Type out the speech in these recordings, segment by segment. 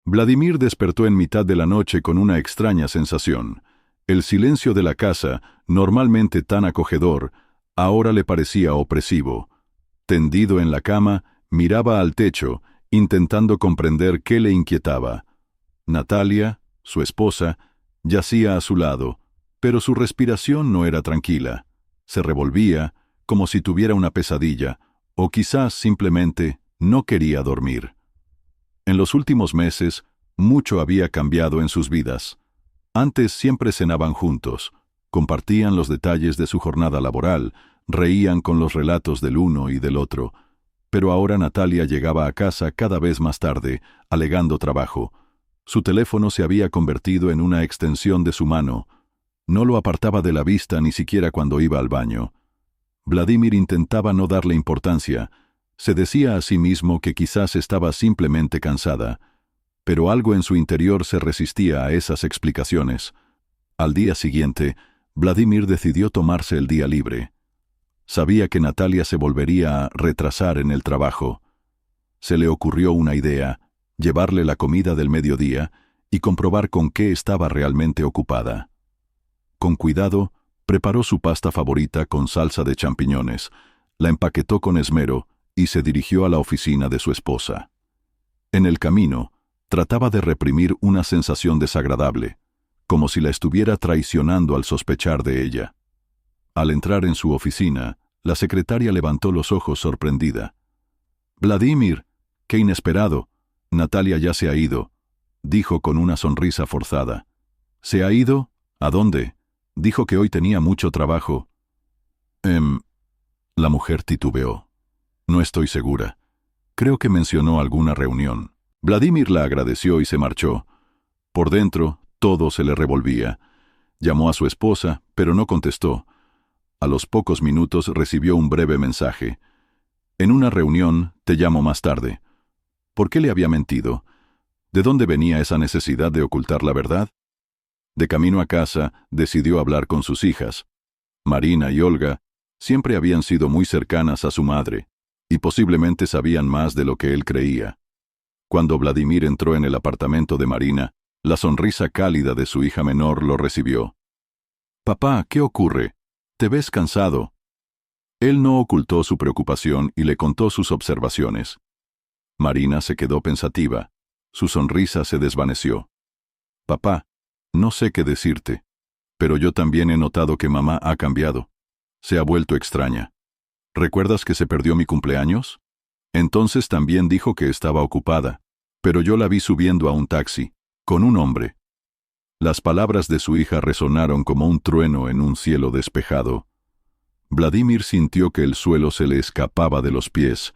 Vladimir despertó en mitad de la noche con una extraña sensación. El silencio de la casa, normalmente tan acogedor, ahora le parecía opresivo. Tendido en la cama, miraba al techo, intentando comprender qué le inquietaba. Natalia, su esposa, yacía a su lado, pero su respiración no era tranquila. Se revolvía, como si tuviera una pesadilla, o quizás simplemente no quería dormir. En los últimos meses, mucho había cambiado en sus vidas. Antes siempre cenaban juntos, compartían los detalles de su jornada laboral, reían con los relatos del uno y del otro, pero ahora Natalia llegaba a casa cada vez más tarde, alegando trabajo. Su teléfono se había convertido en una extensión de su mano. No lo apartaba de la vista ni siquiera cuando iba al baño. Vladimir intentaba no darle importancia. Se decía a sí mismo que quizás estaba simplemente cansada, pero algo en su interior se resistía a esas explicaciones. Al día siguiente, Vladimir decidió tomarse el día libre. Sabía que Natalia se volvería a retrasar en el trabajo. Se le ocurrió una idea: llevarle la comida del mediodía y comprobar con qué estaba realmente ocupada. Con cuidado, preparó su pasta favorita con salsa de champiñones, la empaquetó con esmero y se dirigió a la oficina de su esposa. En el camino, trataba de reprimir una sensación desagradable, como si la estuviera traicionando al sospechar de ella. Al entrar en su oficina, la secretaria levantó los ojos sorprendida. «Vladimir, qué inesperado. Natalia ya se ha ido», dijo con una sonrisa forzada. «¿Se ha ido? ¿A dónde? Dijo que hoy tenía mucho trabajo». La mujer titubeó. «No estoy segura. Creo que mencionó alguna reunión». Vladimir la agradeció y se marchó. Por dentro, todo se le revolvía. Llamó a su esposa, pero no contestó. A los pocos minutos recibió un breve mensaje. «En una reunión, te llamo más tarde». ¿Por qué le había mentido? ¿De dónde venía esa necesidad de ocultar la verdad? De camino a casa, decidió hablar con sus hijas. Marina y Olga siempre habían sido muy cercanas a su madre, y posiblemente sabían más de lo que él creía. Cuando Vladimir entró en el apartamento de Marina, la sonrisa cálida de su hija menor lo recibió. «Papá, ¿qué ocurre? Te ves cansado». Él no ocultó su preocupación y le contó sus observaciones. Marina se quedó pensativa. Su sonrisa se desvaneció. «Papá, no sé qué decirte, pero yo también he notado que mamá ha cambiado. Se ha vuelto extraña. ¿Recuerdas que se perdió mi cumpleaños? Entonces también dijo que estaba ocupada, pero yo la vi subiendo a un taxi, con un hombre». Las palabras de su hija resonaron como un trueno en un cielo despejado. Vladimir sintió que el suelo se le escapaba de los pies.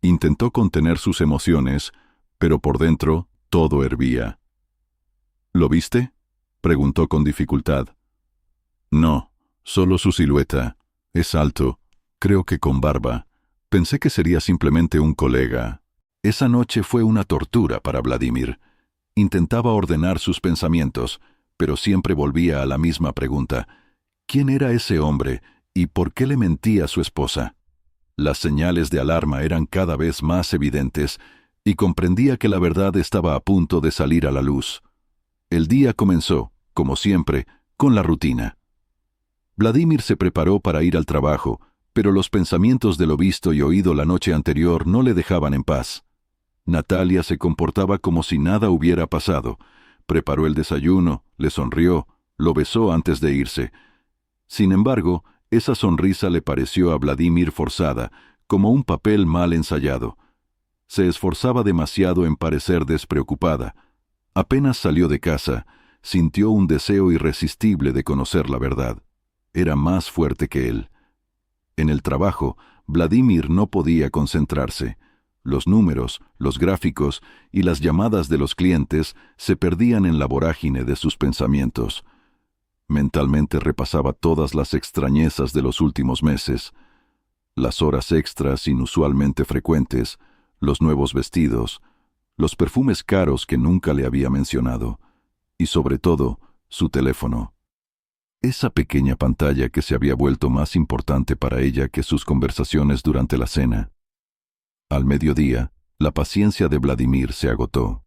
Intentó contener sus emociones, pero por dentro todo hervía. «¿Lo viste?», preguntó con dificultad. «No, solo su silueta. Es alto, creo que con barba. Pensé que sería simplemente un colega». Esa noche fue una tortura para Vladimir. Intentaba ordenar sus pensamientos, pero siempre volvía a la misma pregunta: ¿quién era ese hombre y por qué le mentía a su esposa? Las señales de alarma eran cada vez más evidentes y comprendía que la verdad estaba a punto de salir a la luz. El día comenzó, como siempre, con la rutina. Vladimir se preparó para ir al trabajo, pero los pensamientos de lo visto y oído la noche anterior no le dejaban en paz. Natalia se comportaba como si nada hubiera pasado. Preparó el desayuno, le sonrió, lo besó antes de irse. Sin embargo, esa sonrisa le pareció a Vladimir forzada, como un papel mal ensayado. Se esforzaba demasiado en parecer despreocupada. Apenas salió de casa, sintió un deseo irresistible de conocer la verdad. Era más fuerte que él. En el trabajo, Vladimir no podía concentrarse. Los números, los gráficos y las llamadas de los clientes se perdían en la vorágine de sus pensamientos. Mentalmente repasaba todas las extrañezas de los últimos meses: las horas extras inusualmente frecuentes, los nuevos vestidos, los perfumes caros que nunca le había mencionado, y sobre todo, su teléfono. Esa pequeña pantalla que se había vuelto más importante para ella que sus conversaciones durante la cena. Al mediodía, la paciencia de Vladimir se agotó.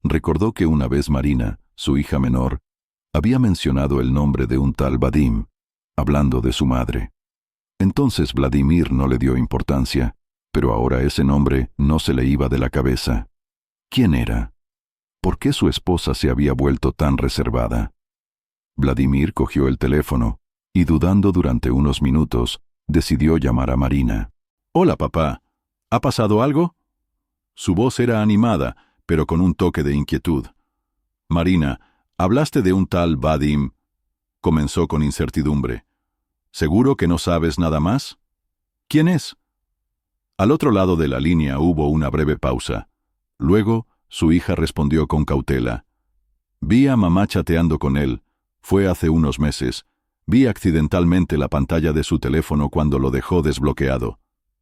Recordó que una vez Marina, su hija menor, había mencionado el nombre de un tal Vadim, hablando de su madre. Entonces Vladimir no le dio importancia, pero ahora ese nombre no se le iba de la cabeza. ¿Quién era? ¿Por qué su esposa se había vuelto tan reservada? Vladimir cogió el teléfono y, dudando durante unos minutos, decidió llamar a Marina. «Hola, papá. ¿Ha pasado algo?» Su voz era animada, pero con un toque de inquietud. «Marina, hablaste de un tal Vadim», comenzó con incertidumbre. «¿Seguro que no sabes nada más? ¿Quién es?» Al otro lado de la línea hubo una breve pausa. Luego, su hija respondió con cautela. «Vi a mamá chateando con él. Fue hace unos meses. Vi accidentalmente la pantalla de su teléfono cuando lo dejó desbloqueado.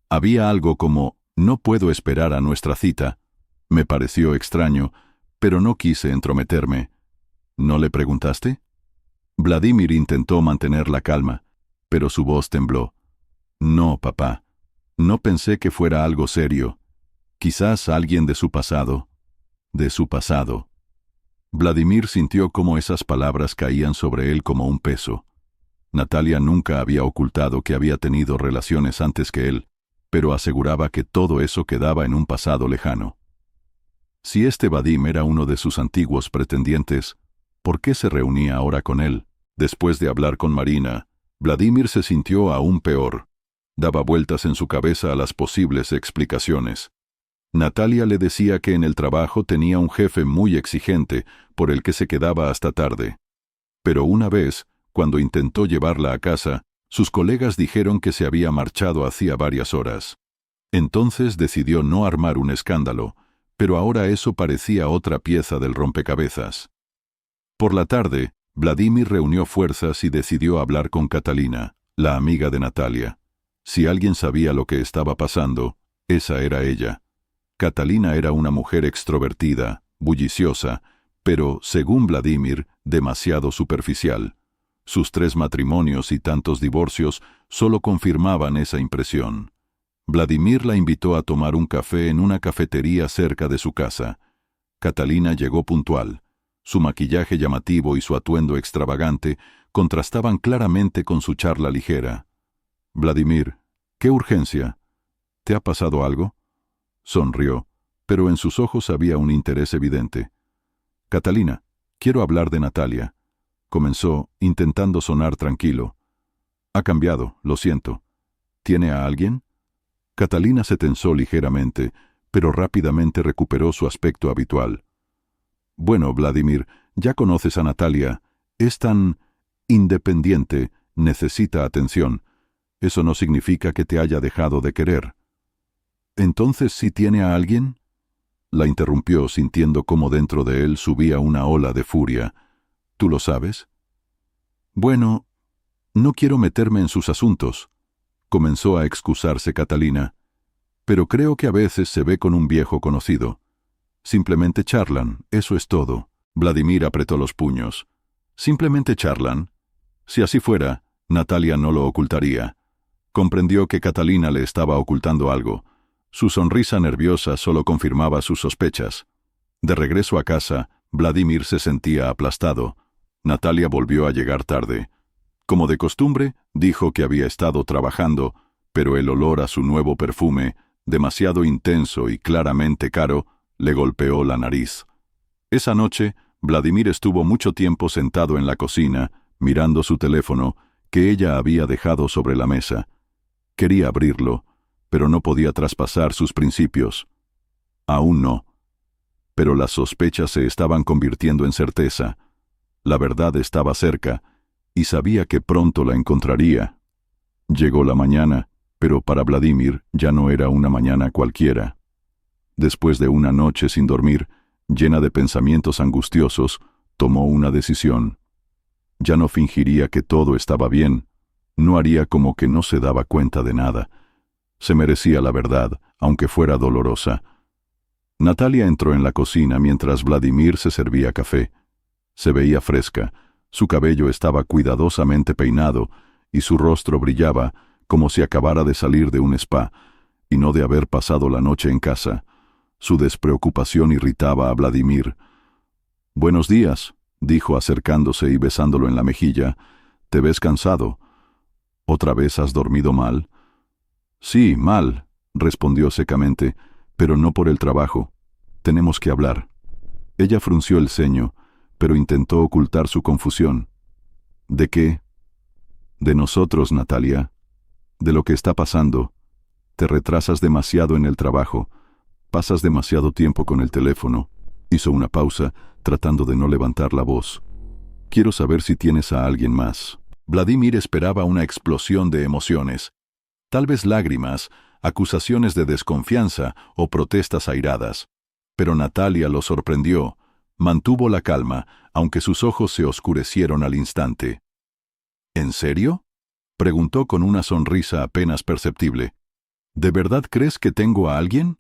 Había algo como, no puedo esperar a nuestra cita. Me pareció extraño, pero no quise entrometerme. ¿No le preguntaste?» Vladimir intentó mantener la calma, pero su voz tembló. «No, papá. No pensé que fuera algo serio. Quizás alguien de su pasado». «De su pasado». Vladimir sintió cómo esas palabras caían sobre él como un peso. Natalia nunca había ocultado que había tenido relaciones antes que él, pero aseguraba que todo eso quedaba en un pasado lejano. Si este Vadim era uno de sus antiguos pretendientes, ¿por qué se reunía ahora con él? Después de hablar con Marina, Vladimir se sintió aún peor. Daba vueltas en su cabeza a las posibles explicaciones. Natalia le decía que en el trabajo tenía un jefe muy exigente, por el que se quedaba hasta tarde. Pero una vez, cuando intentó llevarla a casa, sus colegas dijeron que se había marchado hacía varias horas. Entonces decidió no armar un escándalo, pero ahora eso parecía otra pieza del rompecabezas. Por la tarde, Vladimir reunió fuerzas y decidió hablar con Catalina, la amiga de Natalia. Si alguien sabía lo que estaba pasando, esa era ella. Catalina era una mujer extrovertida, bulliciosa, pero, según Vladimir, demasiado superficial. Sus 3 matrimonios y tantos divorcios solo confirmaban esa impresión. Vladimir la invitó a tomar un café en una cafetería cerca de su casa. Catalina llegó puntual. Su maquillaje llamativo y su atuendo extravagante contrastaban claramente con su charla ligera. «Vladimir, ¿qué urgencia? ¿Te ha pasado algo?» Sonrió, pero en sus ojos había un interés evidente. «Catalina, quiero hablar de Natalia», comenzó, intentando sonar tranquilo. «Ha cambiado, lo siento. ¿Tiene a alguien?» Catalina se tensó ligeramente, pero rápidamente recuperó su aspecto habitual. «Bueno, Vladimir, ya conoces a Natalia. Es tan independiente, necesita atención. Eso no significa que te haya dejado de querer». «¿Entonces sí tiene a alguien?» La interrumpió, sintiendo cómo dentro de él subía una ola de furia. «¿Tú lo sabes?» «Bueno, no quiero meterme en sus asuntos», comenzó a excusarse Catalina, «pero creo que a veces se ve con un viejo conocido. Simplemente charlan, eso es todo». Vladimir apretó los puños. «¿Simplemente charlan?» Si así fuera, Natalia no lo ocultaría. Comprendió que Catalina le estaba ocultando algo. Su sonrisa nerviosa solo confirmaba sus sospechas. De regreso a casa, Vladimir se sentía aplastado. Natalia volvió a llegar tarde. Como de costumbre, dijo que había estado trabajando, pero el olor a su nuevo perfume, demasiado intenso y claramente caro, le golpeó la nariz. Esa noche, Vladimir estuvo mucho tiempo sentado en la cocina, mirando su teléfono, que ella había dejado sobre la mesa. Quería abrirlo, pero no podía traspasar sus principios. Aún no. Pero las sospechas se estaban convirtiendo en certeza. La verdad estaba cerca, y sabía que pronto la encontraría. Llegó la mañana, pero para Vladimir ya no era una mañana cualquiera. Después de una noche sin dormir, llena de pensamientos angustiosos, tomó una decisión. Ya no fingiría que todo estaba bien, no haría como que no se daba cuenta de nada. Se merecía la verdad, aunque fuera dolorosa. Natalia entró en la cocina mientras Vladimir se servía café. Se veía fresca, su cabello estaba cuidadosamente peinado y su rostro brillaba como si acabara de salir de un spa y no de haber pasado la noche en casa. Su despreocupación irritaba a Vladimir. Buenos días, dijo acercándose y besándolo en la mejilla. ¿Te ves cansado? ¿Otra vez has dormido mal? Sí, mal, respondió secamente, pero no por el trabajo. Tenemos que hablar. Ella frunció el ceño, pero intentó ocultar su confusión. ¿De qué? De nosotros, Natalia. De lo que está pasando. Te retrasas demasiado en el trabajo. Pasas demasiado tiempo con el teléfono. Hizo una pausa, tratando de no levantar la voz. Quiero saber si tienes a alguien más. Vladimir esperaba una explosión de emociones. Tal vez lágrimas, acusaciones de desconfianza o protestas airadas. Pero Natalia lo sorprendió. Mantuvo la calma, aunque sus ojos se oscurecieron al instante. ¿En serio?, preguntó con una sonrisa apenas perceptible. ¿De verdad crees que tengo a alguien?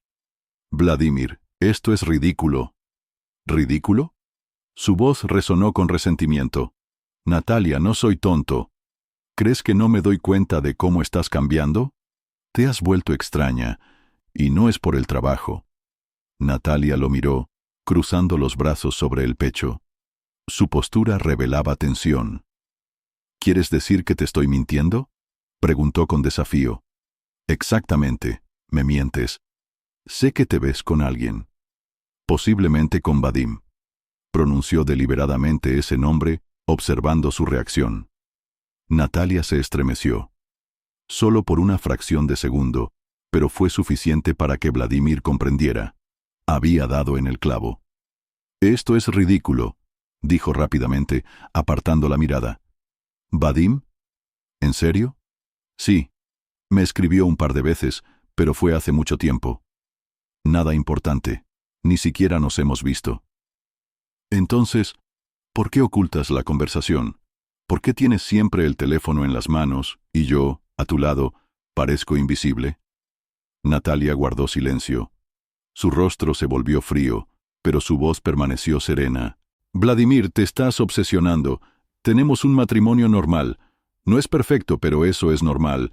Vladimir, esto es ridículo. ¿Ridículo? Su voz resonó con resentimiento. Natalia, no soy tonto. ¿Crees que no me doy cuenta de cómo estás cambiando? Te has vuelto extraña, y no es por el trabajo. Natalia lo miró, cruzando los brazos sobre el pecho. Su postura revelaba tensión. ¿Quieres decir que te estoy mintiendo?, preguntó con desafío. Exactamente, me mientes. Sé que te ves con alguien. Posiblemente con Vadim. Pronunció deliberadamente ese nombre, observando su reacción. Natalia se estremeció. Solo por una fracción de segundo, pero fue suficiente para que Vladimir comprendiera. Había dado en el clavo. Esto es ridículo, dijo rápidamente, apartando la mirada. ¿Vadim? ¿En serio? Sí. Me escribió un par de veces, pero fue hace mucho tiempo. Nada importante. Ni siquiera nos hemos visto. Entonces, ¿por qué ocultas la conversación? ¿Por qué tienes siempre el teléfono en las manos, y yo, a tu lado, parezco invisible? Natalia guardó silencio. Su rostro se volvió frío, pero su voz permaneció serena. Vladimir, te estás obsesionando. Tenemos un matrimonio normal. No es perfecto, pero eso es normal.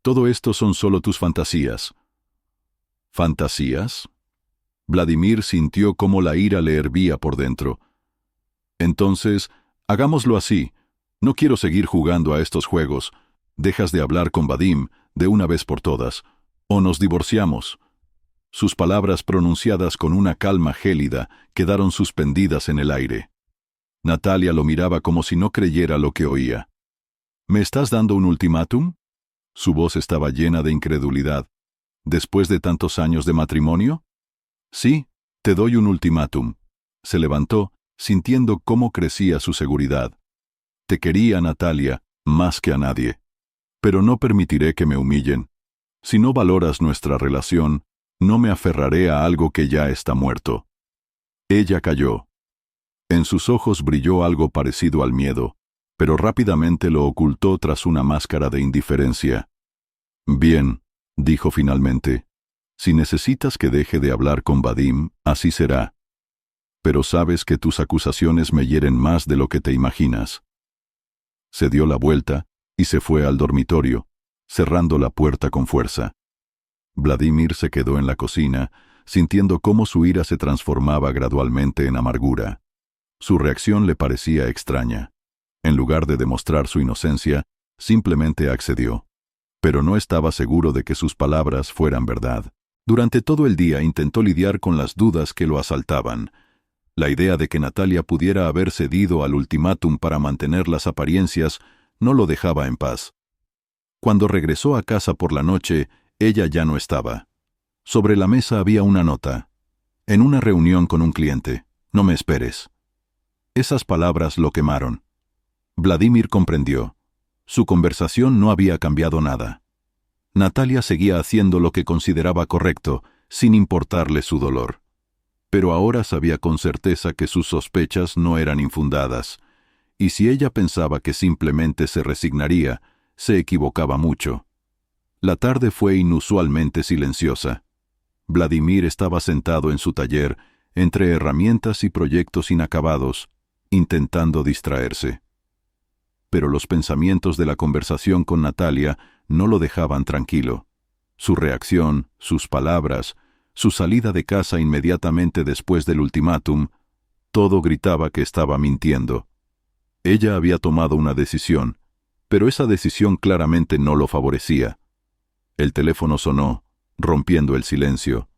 Todo esto son solo tus fantasías. ¿Fantasías? Vladimir sintió cómo la ira le hervía por dentro. Entonces, hagámoslo así. No quiero seguir jugando a estos juegos. Dejas de hablar con Vadim, de una vez por todas. O nos divorciamos. Sus palabras, pronunciadas con una calma gélida, quedaron suspendidas en el aire. Natalia lo miraba como si no creyera lo que oía. ¿Me estás dando un ultimátum? Su voz estaba llena de incredulidad. ¿Después de tantos años de matrimonio? Sí, te doy un ultimátum. Se levantó, sintiendo cómo crecía su seguridad. Te quería, Natalia, más que a nadie. Pero no permitiré que me humillen. Si no valoras nuestra relación, no me aferraré a algo que ya está muerto. Ella calló. En sus ojos brilló algo parecido al miedo, pero rápidamente lo ocultó tras una máscara de indiferencia. Bien, dijo finalmente. Si necesitas que deje de hablar con Vadim, así será. Pero sabes que tus acusaciones me hieren más de lo que te imaginas. Se dio la vuelta y se fue al dormitorio, cerrando la puerta con fuerza. Vladimir se quedó en la cocina, sintiendo cómo su ira se transformaba gradualmente en amargura. Su reacción le parecía extraña. En lugar de demostrar su inocencia, simplemente accedió. Pero no estaba seguro de que sus palabras fueran verdad. Durante todo el día intentó lidiar con las dudas que lo asaltaban. La idea de que Natalia pudiera haber cedido al ultimátum para mantener las apariencias no lo dejaba en paz. Cuando regresó a casa por la noche, ella ya no estaba. Sobre la mesa había una nota. En una reunión con un cliente. No me esperes. Esas palabras lo quemaron. Vladimir comprendió. Su conversación no había cambiado nada. Natalia seguía haciendo lo que consideraba correcto, sin importarle su dolor. Pero ahora sabía con certeza que sus sospechas no eran infundadas, y si ella pensaba que simplemente se resignaría, se equivocaba mucho. La tarde fue inusualmente silenciosa. Vladimir estaba sentado en su taller, entre herramientas y proyectos inacabados, intentando distraerse. Pero los pensamientos de la conversación con Natalia no lo dejaban tranquilo. Su reacción, sus palabras, su salida de casa inmediatamente después del ultimátum, todo gritaba que estaba mintiendo. Ella había tomado una decisión, pero esa decisión claramente no lo favorecía. El teléfono sonó, rompiendo el silencio.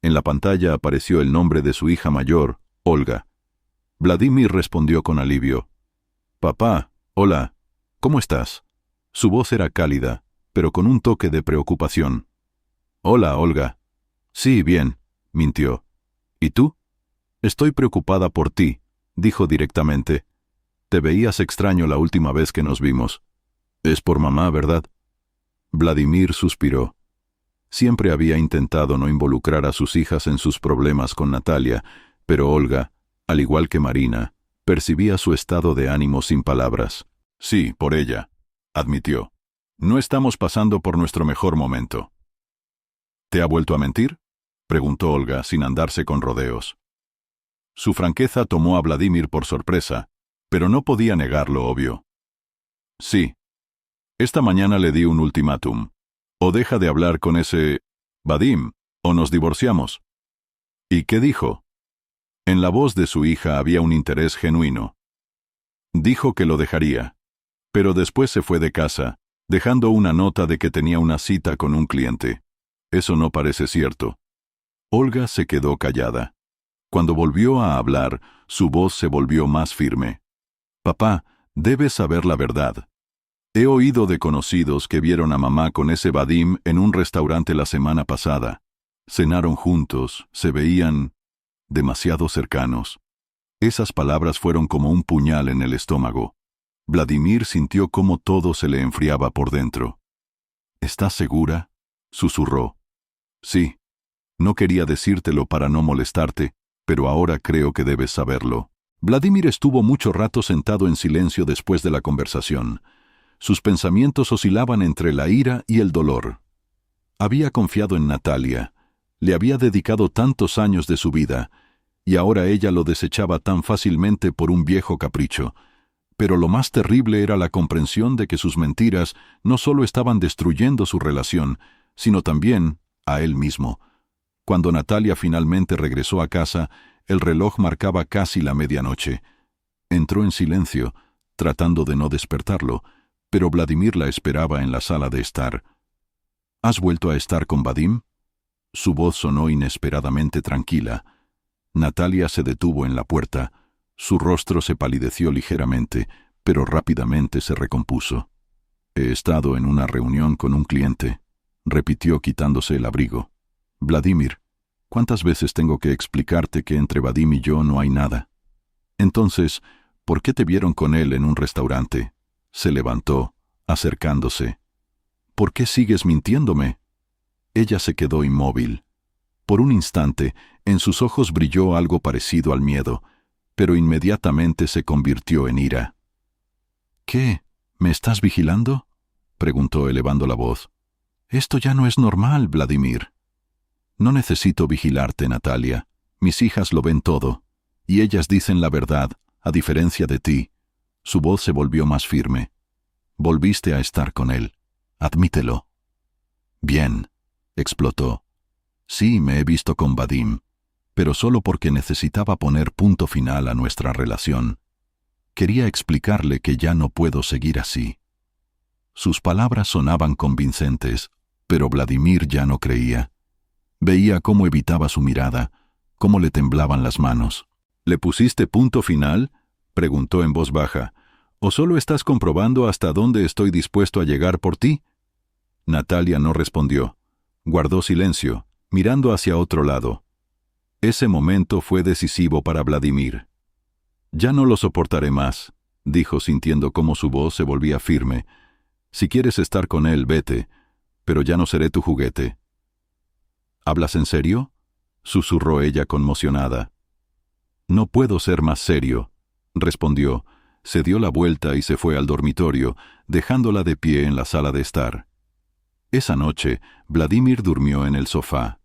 En la pantalla apareció el nombre de su hija mayor, Olga. Vladimir respondió con alivio. «Papá, hola, ¿cómo estás?» Su voz era cálida, pero con un toque de preocupación. «Hola, Olga». «Sí, bien», mintió. «¿Y tú?» «Estoy preocupada por ti», dijo directamente. «Te veías extraño la última vez que nos vimos. Es por mamá, ¿verdad?» Vladimir suspiró. Siempre había intentado no involucrar a sus hijas en sus problemas con Natalia, pero Olga, al igual que Marina, percibía su estado de ánimo sin palabras. «Sí, por ella», admitió. «No estamos pasando por nuestro mejor momento». «¿Te ha vuelto a mentir?», preguntó Olga sin andarse con rodeos. Su franqueza tomó a Vladimir por sorpresa, pero no podía negar lo obvio. «Sí. Esta mañana le di un ultimátum. O deja de hablar con ese Vadim, o nos divorciamos». «¿Y qué dijo?» En la voz de su hija había un interés genuino. Dijo que lo dejaría, pero después se fue de casa, dejando una nota de que tenía una cita con un cliente. Eso no parece cierto. Olga se quedó callada. Cuando volvió a hablar, su voz se volvió más firme. «Papá, debes saber la verdad. He oído de conocidos que vieron a mamá con ese Vadim en un restaurante la semana pasada. Cenaron juntos, se veían demasiado cercanos». Esas palabras fueron como un puñal en el estómago. Vladimir sintió cómo todo se le enfriaba por dentro. «¿Estás segura?», susurró. «Sí. No quería decírtelo para no molestarte, pero ahora creo que debes saberlo». Vladimir estuvo mucho rato sentado en silencio después de la conversación. Sus pensamientos oscilaban entre la ira y el dolor. Había confiado en Natalia. Le había dedicado tantos años de su vida, y ahora ella lo desechaba tan fácilmente por un viejo capricho. Pero lo más terrible era la comprensión de que sus mentiras no solo estaban destruyendo su relación, sino también a él mismo. Cuando Natalia finalmente regresó a casa, el reloj marcaba casi la medianoche. Entró en silencio, tratando de no despertarlo, pero Vladimir la esperaba en la sala de estar. «¿Has vuelto a estar con Vadim?». Su voz sonó inesperadamente tranquila. Natalia se detuvo en la puerta. Su rostro se palideció ligeramente, pero rápidamente se recompuso. «He estado en una reunión con un cliente», repitió quitándose el abrigo. «Vladimir, ¿cuántas veces tengo que explicarte que entre Vadim y yo no hay nada? Entonces, ¿por qué te vieron con él en un restaurante?». Se levantó, acercándose. «¿Por qué sigues mintiéndome?». Ella se quedó inmóvil. Por un instante, en sus ojos brilló algo parecido al miedo, pero inmediatamente se convirtió en ira. «¿Qué? ¿Me estás vigilando?», preguntó elevando la voz. «Esto ya no es normal, Vladimir». «No necesito vigilarte, Natalia. Mis hijas lo ven todo, y ellas dicen la verdad, a diferencia de ti». Su voz se volvió más firme. «Volviste a estar con él. Admítelo». «Bien», explotó. «Sí, me he visto con Vadim, pero solo porque necesitaba poner punto final a nuestra relación. Quería explicarle que ya no puedo seguir así». Sus palabras sonaban convincentes, pero Vladimir ya no creía. Veía cómo evitaba su mirada, cómo le temblaban las manos. «¿Le pusiste punto final?», preguntó en voz baja. «¿O solo estás comprobando hasta dónde estoy dispuesto a llegar por ti?». Natalia no respondió. Guardó silencio, mirando hacia otro lado. Ese momento fue decisivo para Vladimir. «Ya no lo soportaré más», dijo sintiendo cómo su voz se volvía firme. «Si quieres estar con él, vete, pero ya no seré tu juguete». «¿Hablas en serio?», susurró ella conmocionada. «No puedo ser más serio», respondió. Se dio la vuelta y se fue al dormitorio, dejándola de pie en la sala de estar. Esa noche, Vladimir durmió en el sofá.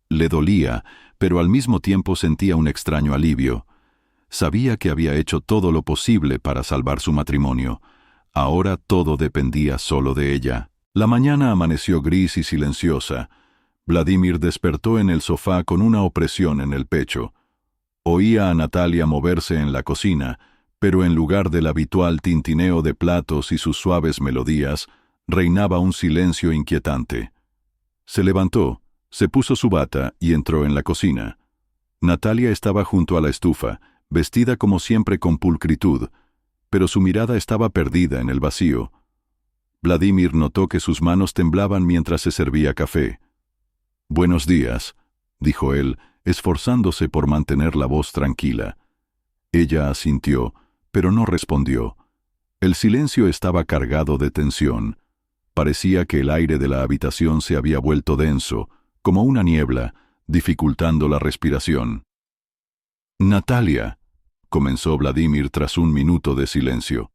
Le dolía, pero al mismo tiempo sentía un extraño alivio. Sabía que había hecho todo lo posible para salvar su matrimonio. Ahora todo dependía solo de ella. La mañana amaneció gris y silenciosa. Vladimir despertó en el sofá con una opresión en el pecho. Oía a Natalia moverse en la cocina, pero en lugar del habitual tintineo de platos y sus suaves melodías, reinaba un silencio inquietante. Se levantó, se puso su bata y entró en la cocina. Natalia estaba junto a la estufa, vestida como siempre con pulcritud, pero su mirada estaba perdida en el vacío. Vladimir notó que sus manos temblaban mientras se servía café. «Buenos días», dijo él, esforzándose por mantener la voz tranquila. Ella asintió, pero no respondió. El silencio estaba cargado de tensión. Parecía que el aire de la habitación se había vuelto denso, como una niebla, dificultando la respiración. «Natalia», comenzó Vladimir tras un minuto de silencio.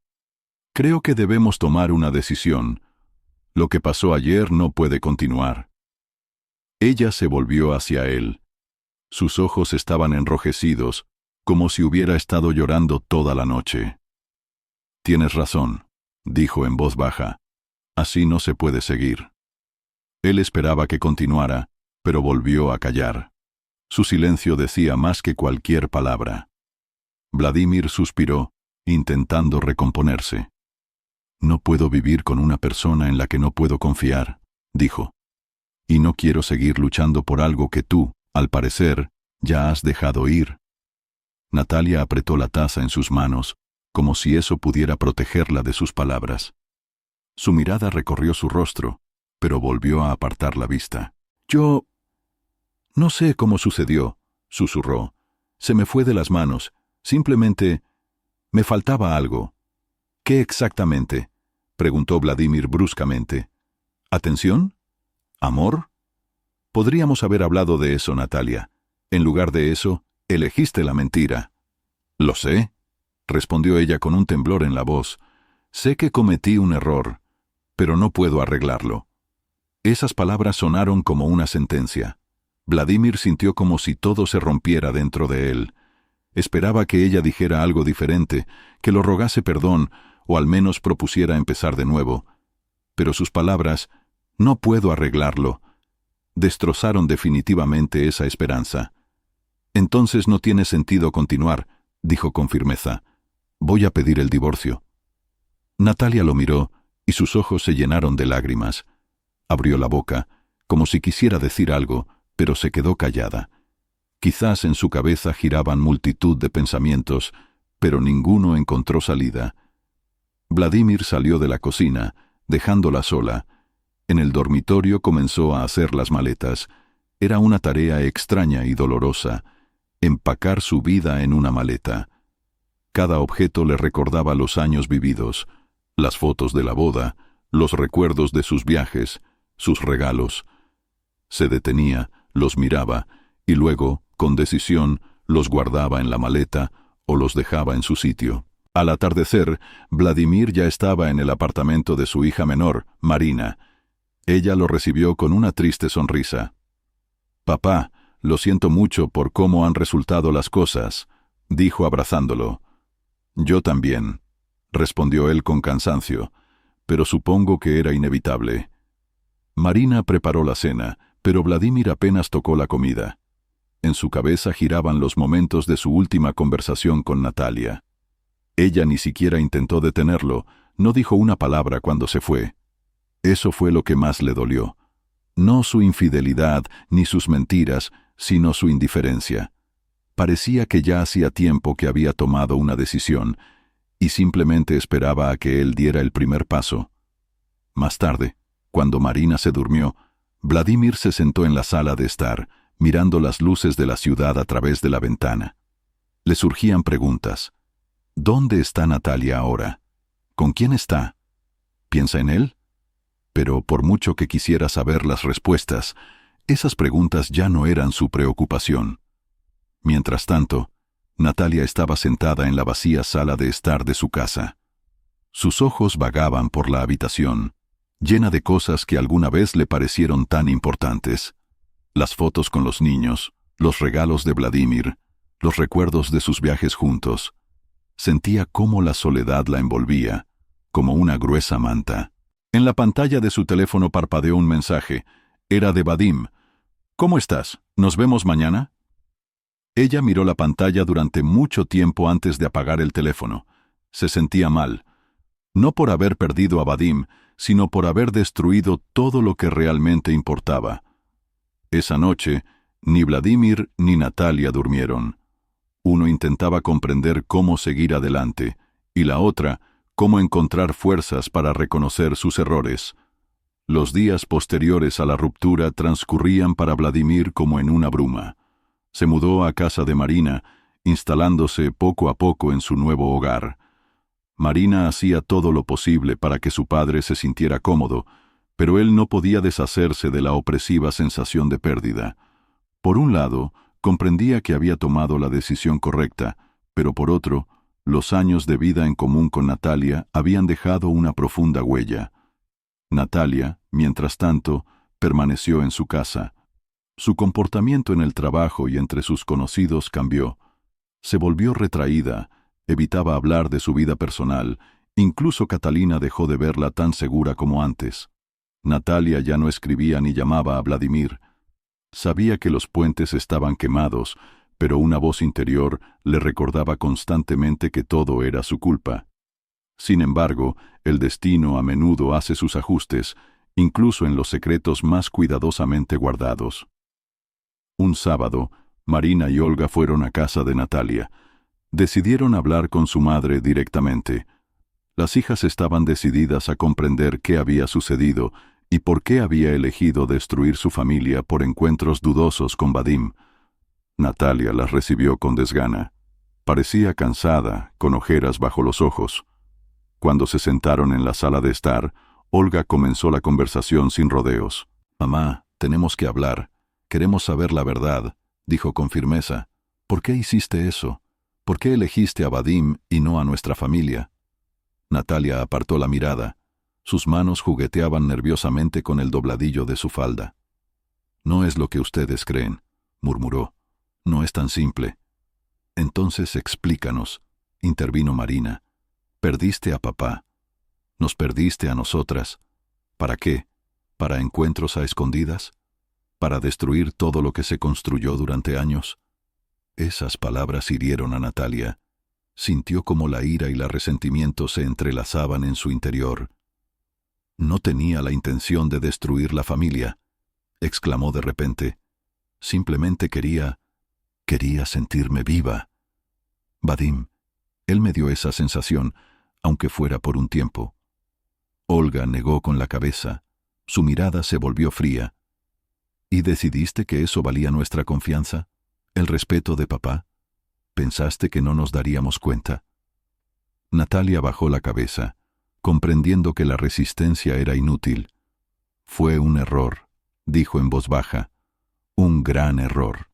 «Creo que debemos tomar una decisión. Lo que pasó ayer no puede continuar». Ella se volvió hacia él. Sus ojos estaban enrojecidos, como si hubiera estado llorando toda la noche. «Tienes razón», dijo en voz baja. «Así no se puede seguir». Él esperaba que continuara, pero volvió a callar. Su silencio decía más que cualquier palabra. Vladimir suspiró, intentando recomponerse. «No puedo vivir con una persona en la que no puedo confiar», dijo. «Y no quiero seguir luchando por algo que tú, al parecer, ya has dejado ir». Natalia apretó la taza en sus manos, como si eso pudiera protegerla de sus palabras. Su mirada recorrió su rostro, pero volvió a apartar la vista. «Yo no sé cómo sucedió», susurró. «Se me fue de las manos. Simplemente me faltaba algo». «¿Qué exactamente?», preguntó Vladimir bruscamente. «¿Atención? ¿Amor? Podríamos haber hablado de eso, Natalia. En lugar de eso, elegiste la mentira». «Lo sé», respondió ella con un temblor en la voz. «Sé que cometí un error, pero no puedo arreglarlo». Esas palabras sonaron como una sentencia. Vladimir sintió como si todo se rompiera dentro de él. Esperaba que ella dijera algo diferente, que lo rogase perdón, o al menos propusiera empezar de nuevo. Pero sus palabras, «no puedo arreglarlo», destrozaron definitivamente esa esperanza. «Entonces no tiene sentido continuar», dijo con firmeza. «Voy a pedir el divorcio». Natalia lo miró, y sus ojos se llenaron de lágrimas. Abrió la boca, como si quisiera decir algo, pero se quedó callada. Quizás en su cabeza giraban multitud de pensamientos, pero ninguno encontró salida. Vladimir salió de la cocina, dejándola sola. En el dormitorio comenzó a hacer las maletas. Era una tarea extraña y dolorosa, empacar su vida en una maleta. Cada objeto le recordaba los años vividos, las fotos de la boda, los recuerdos de sus viajes, sus regalos. Se detenía, los miraba, y luego, con decisión, los guardaba en la maleta o los dejaba en su sitio. Al atardecer, Vladimir ya estaba en el apartamento de su hija menor, Marina. Ella lo recibió con una triste sonrisa. «Papá, lo siento mucho por cómo han resultado las cosas», dijo abrazándolo. «Yo también», respondió él con cansancio, «pero supongo que era inevitable». Marina preparó la cena, pero Vladimir apenas tocó la comida. En su cabeza giraban los momentos de su última conversación con Natalia. Ella ni siquiera intentó detenerlo, no dijo una palabra cuando se fue. Eso fue lo que más le dolió. No su infidelidad ni sus mentiras, sino su indiferencia. Parecía que ya hacía tiempo que había tomado una decisión, y simplemente esperaba a que él diera el primer paso. Más tarde, cuando Marina se durmió, Vladimir se sentó en la sala de estar, mirando las luces de la ciudad a través de la ventana. Le surgían preguntas. ¿Dónde está Natalia ahora? ¿Con quién está? ¿Piensa en él? Pero por mucho que quisiera saber las respuestas, esas preguntas ya no eran su preocupación. Mientras tanto, Natalia estaba sentada en la vacía sala de estar de su casa. Sus ojos vagaban por la habitación, llena de cosas que alguna vez le parecieron tan importantes. Las fotos con los niños, los regalos de Vladimir, los recuerdos de sus viajes juntos. Sentía cómo la soledad la envolvía, como una gruesa manta. En la pantalla de su teléfono parpadeó un mensaje. Era de Vadim. «¿Cómo estás? ¿Nos vemos mañana?» Ella miró la pantalla durante mucho tiempo antes de apagar el teléfono. Se sentía mal. No por haber perdido a Vadim, sino por haber destruido todo lo que realmente importaba. Esa noche, ni Vladimir ni Natalia durmieron. Uno intentaba comprender cómo seguir adelante, y la otra, cómo encontrar fuerzas para reconocer sus errores. Los días posteriores a la ruptura transcurrían para Vladimir como en una bruma. Se mudó a casa de Marina, instalándose poco a poco en su nuevo hogar. Marina hacía todo lo posible para que su padre se sintiera cómodo, pero él no podía deshacerse de la opresiva sensación de pérdida. Por un lado, comprendía que había tomado la decisión correcta, pero por otro, los años de vida en común con Natalia habían dejado una profunda huella. Natalia, mientras tanto, permaneció en su casa. Su comportamiento en el trabajo y entre sus conocidos cambió. Se volvió retraída, evitaba hablar de su vida personal, incluso Catalina dejó de verla tan segura como antes. Natalia ya no escribía ni llamaba a Vladimir. Sabía que los puentes estaban quemados, pero una voz interior le recordaba constantemente que todo era su culpa. Sin embargo, el destino a menudo hace sus ajustes, incluso en los secretos más cuidadosamente guardados. Un sábado, Marina y Olga fueron a casa de Natalia. Decidieron hablar con su madre directamente. Las hijas estaban decididas a comprender qué había sucedido y por qué había elegido destruir su familia por encuentros dudosos con Vadim. Natalia las recibió con desgana. Parecía cansada, con ojeras bajo los ojos. Cuando se sentaron en la sala de estar, Olga comenzó la conversación sin rodeos. «Mamá, tenemos que hablar. Queremos saber la verdad», dijo con firmeza. «¿Por qué hiciste eso? ¿Por qué elegiste a Vadim y no a nuestra familia?» Natalia apartó la mirada. Sus manos jugueteaban nerviosamente con el dobladillo de su falda. «No es lo que ustedes creen», murmuró. «No es tan simple». «Entonces explícanos», intervino Marina. «Perdiste a papá. Nos perdiste a nosotras. ¿Para qué? ¿Para encuentros a escondidas? ¿Para destruir todo lo que se construyó durante años?» Esas palabras hirieron a Natalia. Sintió como la ira y el resentimiento se entrelazaban en su interior. «No tenía la intención de destruir la familia», exclamó de repente. «Simplemente quería sentirme viva. Vadim, él me dio esa sensación, aunque fuera por un tiempo». Olga negó con la cabeza. Su mirada se volvió fría. «¿Y decidiste que eso valía nuestra confianza? ¿El respeto de papá? ¿Pensaste que no nos daríamos cuenta?» Natalia bajó la cabeza, comprendiendo que la resistencia era inútil. «Fue un error», dijo en voz baja. «Un gran error».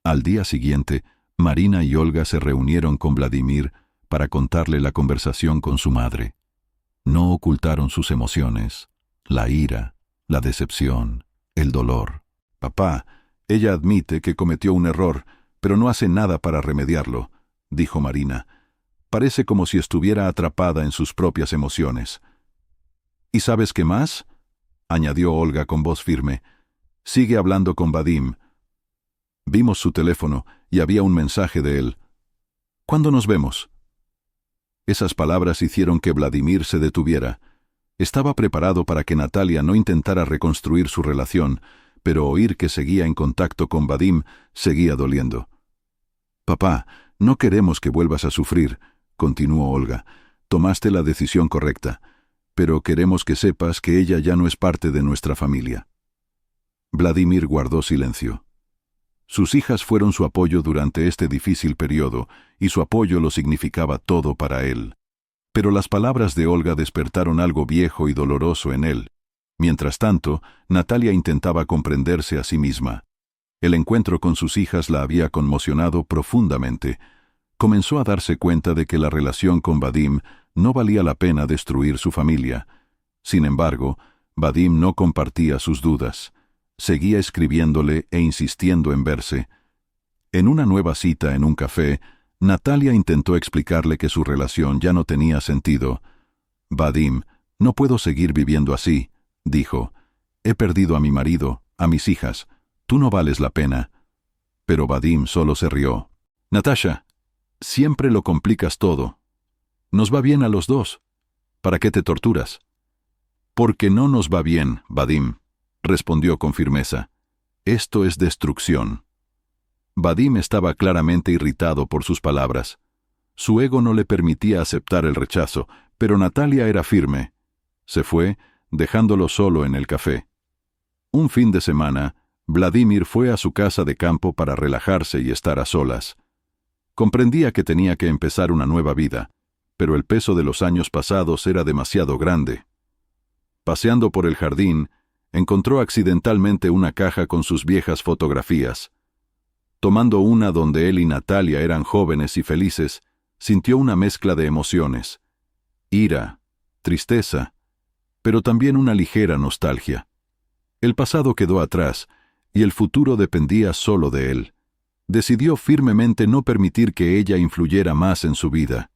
Al día siguiente, Marina y Olga se reunieron con Vladimir para contarle la conversación con su madre. No ocultaron sus emociones, la ira, la decepción, el dolor. «Papá, ella admite que cometió un error, pero no hace nada para remediarlo», dijo Marina. «Parece como si estuviera atrapada en sus propias emociones». «¿Y sabes qué más?», añadió Olga con voz firme. «Sigue hablando con Vadim. Vimos su teléfono y había un mensaje de él. ¿Cuándo nos vemos?». Esas palabras hicieron que Vladimir se detuviera. Estaba preparado para que Natalia no intentara reconstruir su relación, pero oír que seguía en contacto con Vadim seguía doliendo. «Papá, no queremos que vuelvas a sufrir», continuó Olga. «Tomaste la decisión correcta, pero queremos que sepas que ella ya no es parte de nuestra familia». Vladimir guardó silencio. Sus hijas fueron su apoyo durante este difícil periodo, y su apoyo lo significaba todo para él. Pero las palabras de Olga despertaron algo viejo y doloroso en él. Mientras tanto, Natalia intentaba comprenderse a sí misma. El encuentro con sus hijas la había conmocionado profundamente. Comenzó a darse cuenta de que la relación con Vadim no valía la pena destruir su familia. Sin embargo, Vadim no compartía sus dudas. Seguía escribiéndole e insistiendo en verse. En una nueva cita en un café, Natalia intentó explicarle que su relación ya no tenía sentido. «Vadim, no puedo seguir viviendo así», dijo. «He perdido a mi marido, a mis hijas. Tú no vales la pena». Pero Vadim solo se rió. Natasha, siempre lo complicas todo. Nos va bien a los dos. ¿Para qué te torturas? Porque no nos va bien, Vadim, respondió con firmeza. Esto es destrucción. Vadim estaba claramente irritado por sus palabras. Su ego no le permitía aceptar el rechazo, pero Natalia era firme. Se fue, dejándolo solo en el café. Un fin de semana, Vladimir fue a su casa de campo para relajarse y estar a solas. Comprendía que tenía que empezar una nueva vida, pero el peso de los años pasados era demasiado grande. Paseando por el jardín, encontró accidentalmente una caja con sus viejas fotografías. Tomando una donde él y Natalia eran jóvenes y felices, sintió una mezcla de emociones: ira, tristeza, pero también una ligera nostalgia. El pasado quedó atrás, y el futuro dependía solo de él. Decidió firmemente no permitir que ella influyera más en su vida.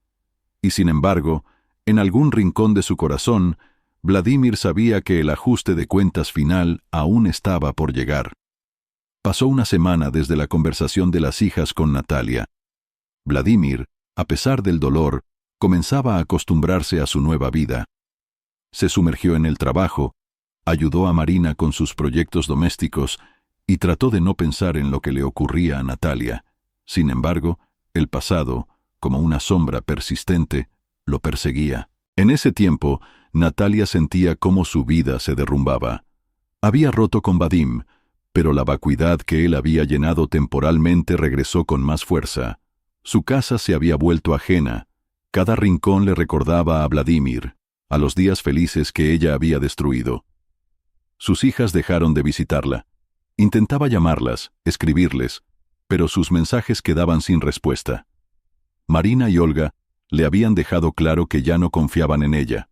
Y sin embargo, en algún rincón de su corazón, Vladimir sabía que el ajuste de cuentas final aún estaba por llegar. Pasó una semana desde la conversación de las hijas con Natalia. Vladimir, a pesar del dolor, comenzaba a acostumbrarse a su nueva vida. Se sumergió en el trabajo, ayudó a Marina con sus proyectos domésticos y trató de no pensar en lo que le ocurría a Natalia. Sin embargo, el pasado, como una sombra persistente, lo perseguía. En ese tiempo, Natalia sentía cómo su vida se derrumbaba. Había roto con Vadim, pero la vacuidad que él había llenado temporalmente regresó con más fuerza. Su casa se había vuelto ajena. Cada rincón le recordaba a Vladimir, a los días felices que ella había destruido. Sus hijas dejaron de visitarla. Intentaba llamarlas, escribirles, pero sus mensajes quedaban sin respuesta. Marina y Olga le habían dejado claro que ya no confiaban en ella.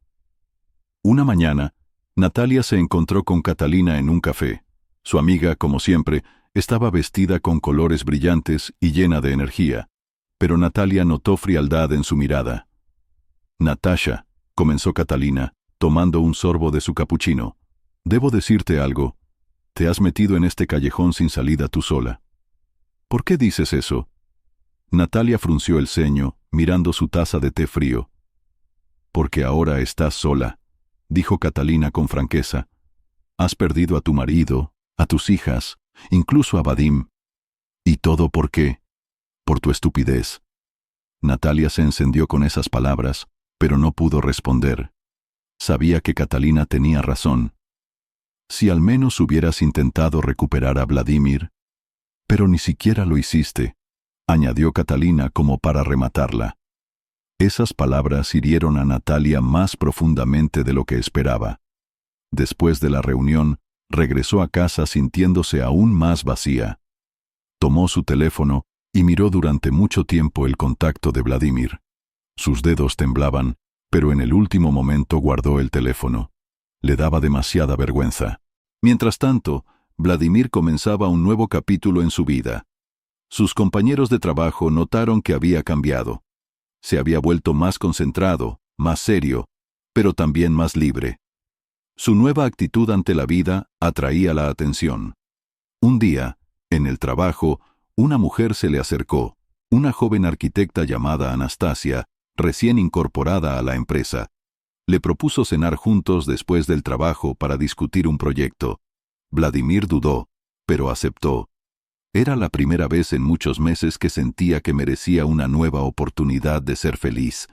Una mañana, Natalia se encontró con Catalina en un café. Su amiga, como siempre, estaba vestida con colores brillantes y llena de energía, pero Natalia notó frialdad en su mirada. «Natasha», comenzó Catalina, tomando un sorbo de su capuchino, «debo decirte algo. Te has metido en este callejón sin salida tú sola». «¿Por qué dices eso?» Natalia frunció el ceño, mirando su taza de té frío. «Porque ahora estás sola», dijo Catalina con franqueza. «Has perdido a tu marido, a tus hijas, incluso a Vadim. ¿Y todo por qué? Por tu estupidez». Natalia se encendió con esas palabras, pero no pudo responder. Sabía que Catalina tenía razón. Si al menos hubieras intentado recuperar a Vladimir. Pero ni siquiera lo hiciste, añadió Catalina como para rematarla. Esas palabras hirieron a Natalia más profundamente de lo que esperaba. Después de la reunión, regresó a casa sintiéndose aún más vacía. Tomó su teléfono y miró durante mucho tiempo el contacto de Vladimir. Sus dedos temblaban, pero en el último momento guardó el teléfono. Le daba demasiada vergüenza. Mientras tanto, Vladimir comenzaba un nuevo capítulo en su vida. Sus compañeros de trabajo notaron que había cambiado. Se había vuelto más concentrado, más serio, pero también más libre. Su nueva actitud ante la vida atraía la atención. Un día, en el trabajo, una mujer se le acercó, una joven arquitecta llamada Anastasia, recién incorporada a la empresa. Le propuso cenar juntos después del trabajo para discutir un proyecto. Vladimir dudó, pero aceptó. Era la primera vez en muchos meses que sentía que merecía una nueva oportunidad de ser feliz.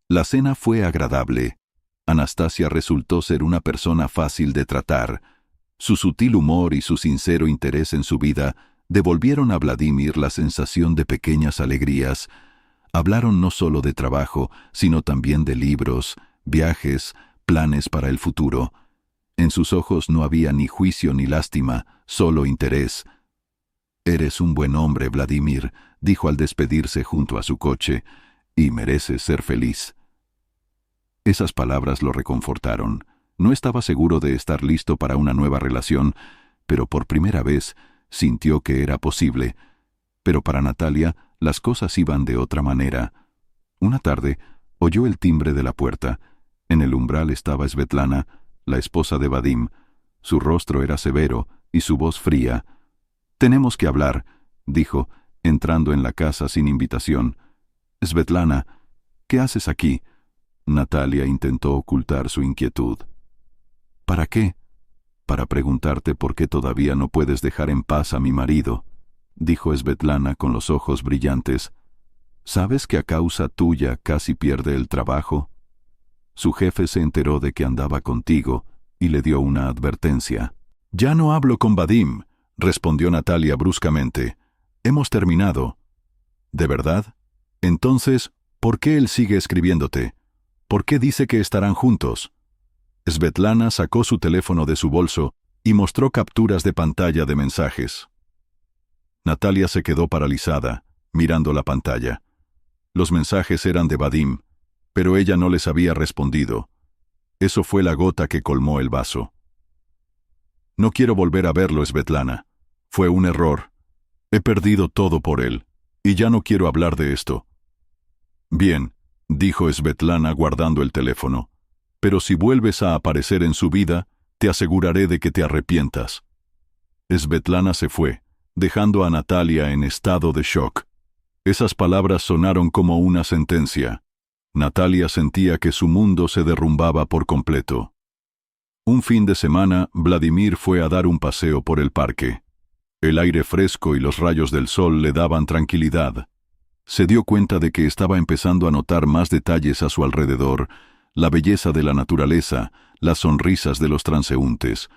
La cena fue agradable. Anastasia resultó ser una persona fácil de tratar. Su sutil humor y su sincero interés en su vida devolvieron a Vladimir la sensación de pequeñas alegrías. Hablaron no solo de trabajo, sino también de libros, viajes, planes para el futuro. En sus ojos no había ni juicio ni lástima, solo interés. «Eres un buen hombre, Vladimir», dijo al despedirse junto a su coche, «y mereces ser feliz». Esas palabras lo reconfortaron. No estaba seguro de estar listo para una nueva relación, pero por primera vez sintió que era posible. Pero para Natalia, las cosas iban de otra manera. Una tarde, oyó el timbre de la puerta. En el umbral estaba Svetlana, la esposa de Vadim. Su rostro era severo y su voz fría. «Tenemos que hablar», dijo, entrando en la casa sin invitación. «Svetlana, ¿qué haces aquí?» Natalia intentó ocultar su inquietud. «¿Para qué?» «Para preguntarte por qué todavía no puedes dejar en paz a mi marido», dijo Svetlana con los ojos brillantes. «¿Sabes que a causa tuya casi pierde el trabajo? Su jefe se enteró de que andaba contigo y le dio una advertencia». «Ya no hablo con Vadim», respondió Natalia bruscamente. «Hemos terminado». «¿De verdad? Entonces, ¿por qué él sigue escribiéndote? ¿Por qué dice que estarán juntos?» Svetlana sacó su teléfono de su bolso y mostró capturas de pantalla de mensajes. Natalia se quedó paralizada, mirando la pantalla. Los mensajes eran de Vadim, pero ella no les había respondido. Eso fue la gota que colmó el vaso. «No quiero volver a verlo, Svetlana. Fue un error. He perdido todo por él, y ya no quiero hablar de esto». «Bien», dijo Svetlana guardando el teléfono, «pero si vuelves a aparecer en su vida, te aseguraré de que te arrepientas». Svetlana se fue, dejando a Natalia en estado de shock. Esas palabras sonaron como una sentencia. Natalia sentía que su mundo se derrumbaba por completo. Un fin de semana, Vladimir fue a dar un paseo por el parque. El aire fresco y los rayos del sol le daban tranquilidad. Se dio cuenta de que estaba empezando a notar más detalles a su alrededor, la belleza de la naturaleza, las sonrisas de los transeúntes.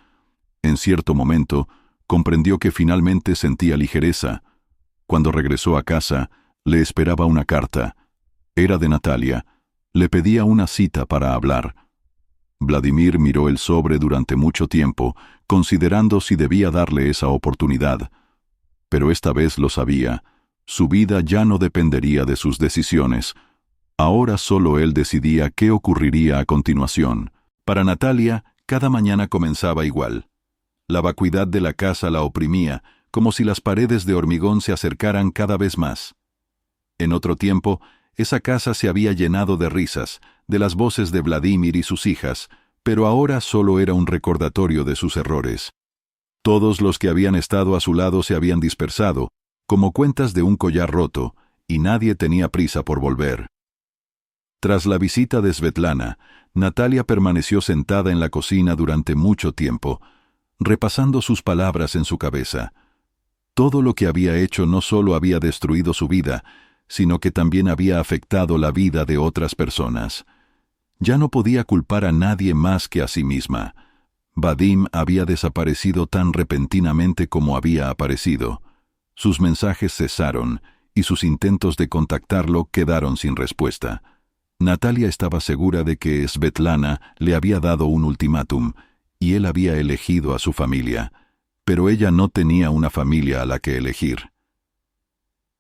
En cierto momento, comprendió que finalmente sentía ligereza. Cuando regresó a casa, le esperaba una carta. Era de Natalia. Le pedía una cita para hablar. Vladimir miró el sobre durante mucho tiempo, considerando si debía darle esa oportunidad. Pero esta vez lo sabía. Su vida ya no dependería de sus decisiones. Ahora solo él decidía qué ocurriría a continuación. Para Natalia, cada mañana comenzaba igual. La vacuidad de la casa la oprimía, como si las paredes de hormigón se acercaran cada vez más. En otro tiempo, esa casa se había llenado de risas, de las voces de Vladimir y sus hijas, pero ahora solo era un recordatorio de sus errores. Todos los que habían estado a su lado se habían dispersado, como cuentas de un collar roto, y nadie tenía prisa por volver. Tras la visita de Svetlana, Natalia permaneció sentada en la cocina durante mucho tiempo, repasando sus palabras en su cabeza. Todo lo que había hecho no solo había destruido su vida, sino que también había afectado la vida de otras personas. Ya no podía culpar a nadie más que a sí misma. Vadim había desaparecido tan repentinamente como había aparecido. Sus mensajes cesaron, y sus intentos de contactarlo quedaron sin respuesta. Natalia estaba segura de que Svetlana le había dado un ultimátum, y él había elegido a su familia, pero ella no tenía una familia a la que elegir.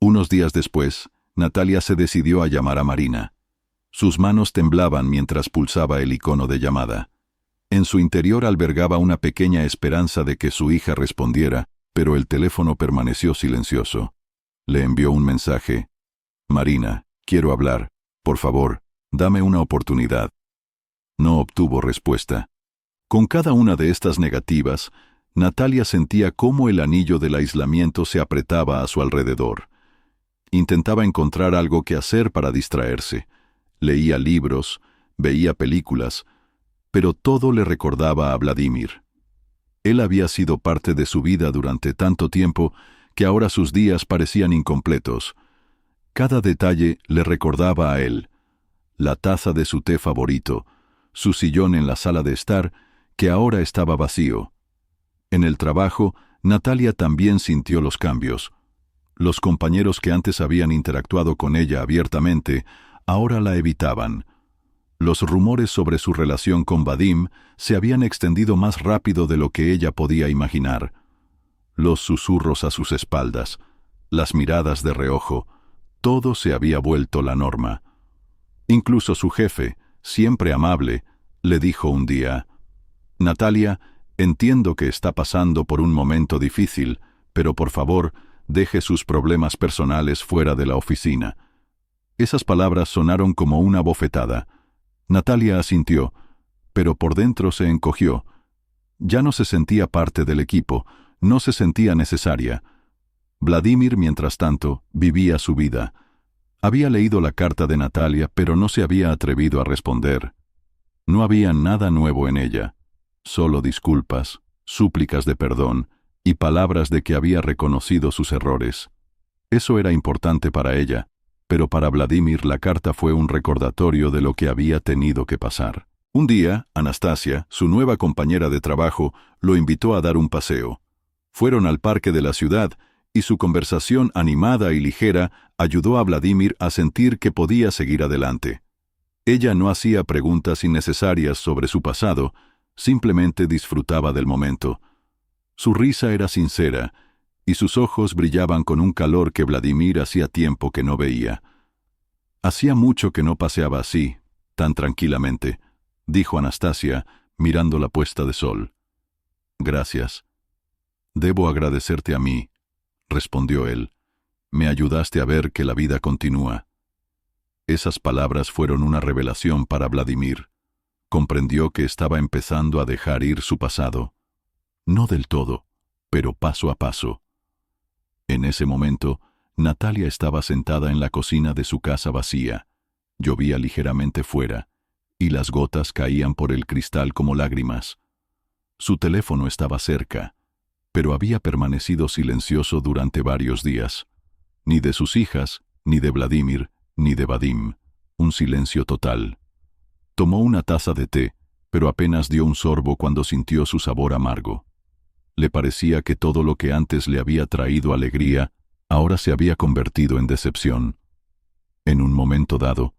Unos días después, Natalia se decidió a llamar a Marina. Sus manos temblaban mientras pulsaba el icono de llamada. En su interior albergaba una pequeña esperanza de que su hija respondiera, pero el teléfono permaneció silencioso. Le envió un mensaje. «Marina, quiero hablar. Por favor, dame una oportunidad». No obtuvo respuesta. Con cada una de estas negativas, Natalia sentía cómo el anillo del aislamiento se apretaba a su alrededor. Intentaba encontrar algo que hacer para distraerse. Leía libros, veía películas, pero todo le recordaba a Vladimir. Él había sido parte de su vida durante tanto tiempo que ahora sus días parecían incompletos. Cada detalle le recordaba a él. La taza de su té favorito, su sillón en la sala de estar, que ahora estaba vacío. En el trabajo, Natalia también sintió los cambios. Los compañeros que antes habían interactuado con ella abiertamente, ahora la evitaban. Los rumores sobre su relación con Vadim se habían extendido más rápido de lo que ella podía imaginar. Los susurros a sus espaldas, las miradas de reojo, todo se había vuelto la norma. Incluso su jefe, siempre amable, le dijo un día: «Natalia, entiendo que está pasando por un momento difícil, pero por favor, deje sus problemas personales fuera de la oficina». Esas palabras sonaron como una bofetada. Natalia asintió, pero por dentro se encogió. Ya no se sentía parte del equipo, no se sentía necesaria. Vladimir, mientras tanto, vivía su vida. Había leído la carta de Natalia, pero no se había atrevido a responder. No había nada nuevo en ella, solo disculpas, súplicas de perdón y palabras de que había reconocido sus errores. Eso era importante para ella, pero para Vladimir la carta fue un recordatorio de lo que había tenido que pasar. Un día, Anastasia, su nueva compañera de trabajo, lo invitó a dar un paseo. Fueron al parque de la ciudad, y su conversación animada y ligera ayudó a Vladimir a sentir que podía seguir adelante. Ella no hacía preguntas innecesarias sobre su pasado, simplemente disfrutaba del momento. Su risa era sincera, y sus ojos brillaban con un calor que Vladimir hacía tiempo que no veía. Hacía mucho que no paseaba así, tan tranquilamente, dijo Anastasia, mirando la puesta de sol. Gracias. Debo agradecerte a mí, respondió él. Me ayudaste a ver que la vida continúa. Esas palabras fueron una revelación para Vladimir. Comprendió que estaba empezando a dejar ir su pasado. No del todo, pero paso a paso. En ese momento, Natalia estaba sentada en la cocina de su casa vacía. Llovía ligeramente fuera, y las gotas caían por el cristal como lágrimas. Su teléfono estaba cerca, pero había permanecido silencioso durante varios días. Ni de sus hijas, ni de Vladimir, ni de Vadim. Un silencio total. Tomó una taza de té, pero apenas dio un sorbo cuando sintió su sabor amargo. Le parecía que todo lo que antes le había traído alegría, ahora se había convertido en decepción. En un momento dado,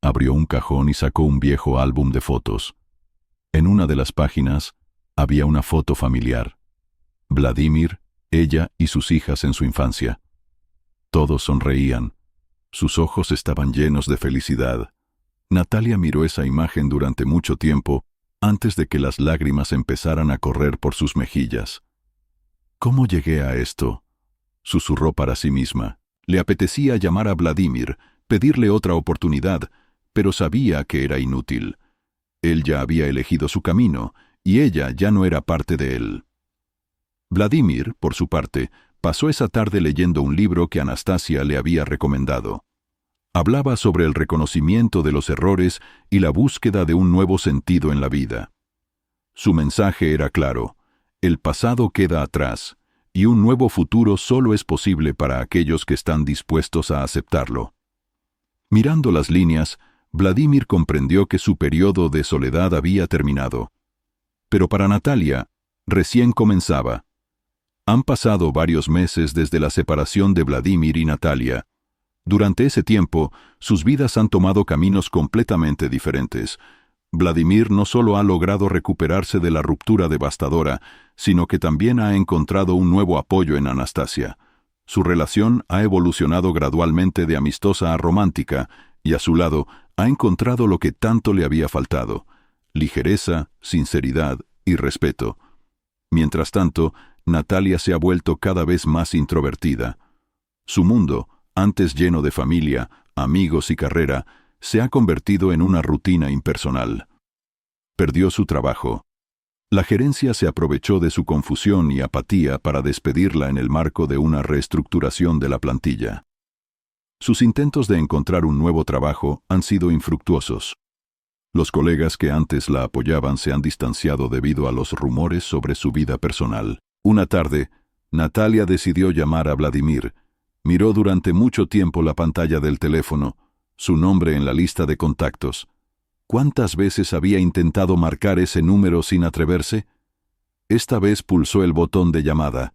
abrió un cajón y sacó un viejo álbum de fotos. En una de las páginas había una foto familiar. Vladimir, ella y sus hijas en su infancia. Todos sonreían. Sus ojos estaban llenos de felicidad. Natalia miró esa imagen durante mucho tiempo, antes de que las lágrimas empezaran a correr por sus mejillas. ¿Cómo llegué a esto?, susurró para sí misma. Le apetecía llamar a Vladimir, pedirle otra oportunidad, pero sabía que era inútil. Él ya había elegido su camino, y ella ya no era parte de él. Vladimir, por su parte, pasó esa tarde leyendo un libro que Anastasia le había recomendado. Hablaba sobre el reconocimiento de los errores y la búsqueda de un nuevo sentido en la vida. Su mensaje era claro: el pasado queda atrás, y un nuevo futuro solo es posible para aquellos que están dispuestos a aceptarlo. Mirando las líneas, Vladimir comprendió que su periodo de soledad había terminado. Pero para Natalia, recién comenzaba. Han pasado varios meses desde la separación de Vladimir y Natalia. Durante ese tiempo, sus vidas han tomado caminos completamente diferentes. Vladimir no solo ha logrado recuperarse de la ruptura devastadora, sino que también ha encontrado un nuevo apoyo en Anastasia. Su relación ha evolucionado gradualmente de amistosa a romántica, y a su lado ha encontrado lo que tanto le había faltado: ligereza, sinceridad y respeto. Mientras tanto, Natalia se ha vuelto cada vez más introvertida. Su mundo, antes lleno de familia, amigos y carrera, se ha convertido en una rutina impersonal. Perdió su trabajo. La gerencia se aprovechó de su confusión y apatía para despedirla en el marco de una reestructuración de la plantilla. Sus intentos de encontrar un nuevo trabajo han sido infructuosos. Los colegas que antes la apoyaban se han distanciado debido a los rumores sobre su vida personal. Una tarde, Natalia decidió llamar a Vladimir. Miró durante mucho tiempo la pantalla del teléfono, su nombre en la lista de contactos. ¿Cuántas veces había intentado marcar ese número sin atreverse? Esta vez pulsó el botón de llamada.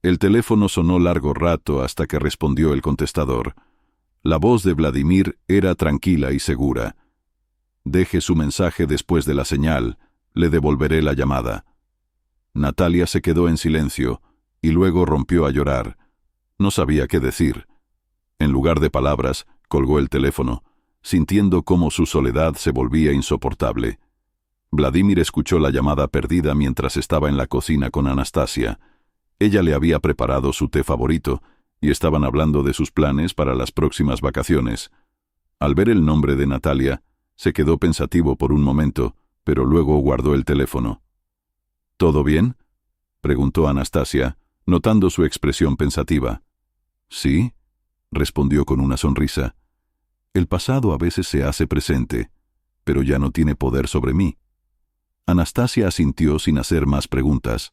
El teléfono sonó largo rato hasta que respondió el contestador. La voz de Vladimir era tranquila y segura. Deje su mensaje después de la señal, le devolveré la llamada. Natalia se quedó en silencio y luego rompió a llorar. No sabía qué decir. En lugar de palabras, colgó el teléfono, sintiendo cómo su soledad se volvía insoportable. Vladimir escuchó la llamada perdida mientras estaba en la cocina con Anastasia. Ella le había preparado su té favorito y estaban hablando de sus planes para las próximas vacaciones. Al ver el nombre de Natalia, se quedó pensativo por un momento, pero luego guardó el teléfono. ¿Todo bien?, preguntó Anastasia, notando su expresión pensativa. «Sí», respondió con una sonrisa. «El pasado a veces se hace presente, pero ya no tiene poder sobre mí». Anastasia asintió sin hacer más preguntas.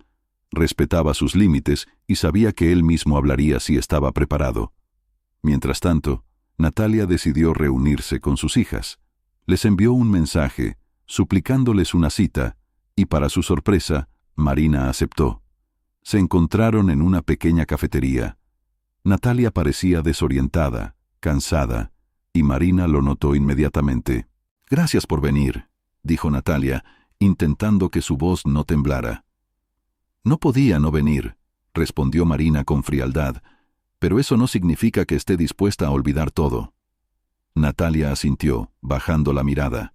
Respetaba sus límites y sabía que él mismo hablaría si estaba preparado. Mientras tanto, Natalia decidió reunirse con sus hijas. Les envió un mensaje, suplicándoles una cita, y para su sorpresa, Marina aceptó. Se encontraron en una pequeña cafetería. Natalia parecía desorientada, cansada, y Marina lo notó inmediatamente. «Gracias por venir», dijo Natalia, intentando que su voz no temblara. «No podía no venir», respondió Marina con frialdad, «pero eso no significa que esté dispuesta a olvidar todo». Natalia asintió, bajando la mirada.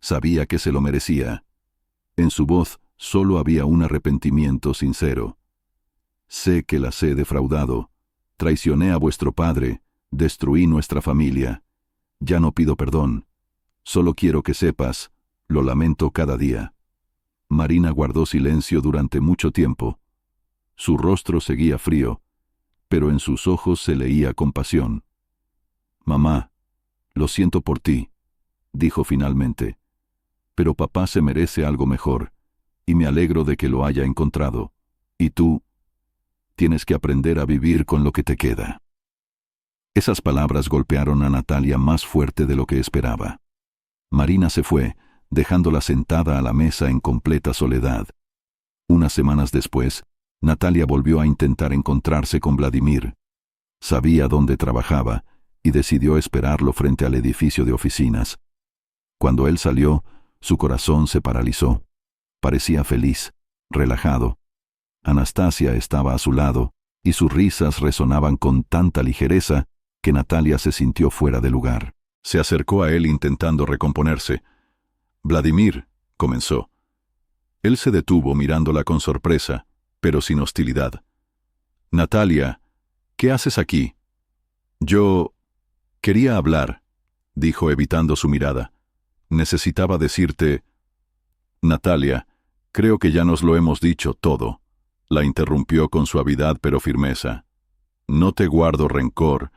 Sabía que se lo merecía. En su voz solo había un arrepentimiento sincero. «Sé que las he defraudado. Traicioné a vuestro padre, destruí nuestra familia. Ya no pido perdón. Solo quiero que sepas, lo lamento cada día». Marina guardó silencio durante mucho tiempo. Su rostro seguía frío, pero en sus ojos se leía compasión. «Mamá, lo siento por ti», dijo finalmente, «pero papá se merece algo mejor, y me alegro de que lo haya encontrado. Y tú, tienes que aprender a vivir con lo que te queda». Esas palabras golpearon a Natalia más fuerte de lo que esperaba. Marina se fue, dejándola sentada a la mesa en completa soledad. Unas semanas después, Natalia volvió a intentar encontrarse con Vladimir. Sabía dónde trabajaba y decidió esperarlo frente al edificio de oficinas. Cuando él salió, su corazón se paralizó. Parecía feliz, relajado. Anastasia estaba a su lado, y sus risas resonaban con tanta ligereza que Natalia se sintió fuera de lugar. Se acercó a él intentando recomponerse. «Vladimir», comenzó. Él se detuvo mirándola con sorpresa, pero sin hostilidad. «Natalia, ¿qué haces aquí?» «Yo quería hablar», dijo evitando su mirada. «Necesitaba decirte...» «Natalia, creo que ya nos lo hemos dicho todo», la interrumpió con suavidad pero firmeza. «No te guardo rencor,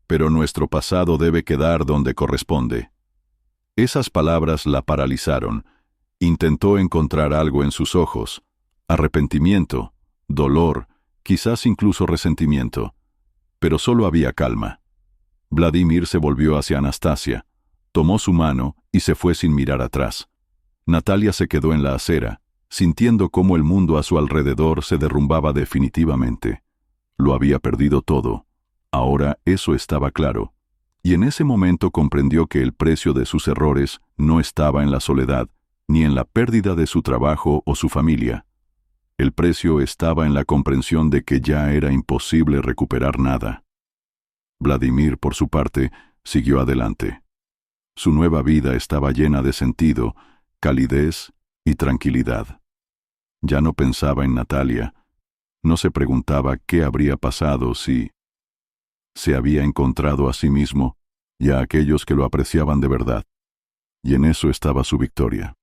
pero nuestro pasado debe quedar donde corresponde». Esas palabras la paralizaron. Intentó encontrar algo en sus ojos: arrepentimiento, dolor, quizás incluso resentimiento. Pero solo había calma. Vladimir se volvió hacia Anastasia, tomó su mano y se fue sin mirar atrás. Natalia se quedó en la acera, sintiendo cómo el mundo a su alrededor se derrumbaba definitivamente. Lo había perdido todo. Ahora eso estaba claro. Y en ese momento comprendió que el precio de sus errores no estaba en la soledad, ni en la pérdida de su trabajo o su familia. El precio estaba en la comprensión de que ya era imposible recuperar nada. Vladimir, por su parte, siguió adelante. Su nueva vida estaba llena de sentido, calidez y tranquilidad. Ya no pensaba en Natalia. No se preguntaba qué habría pasado si se había encontrado a sí mismo y a aquellos que lo apreciaban de verdad. Y en eso estaba su victoria.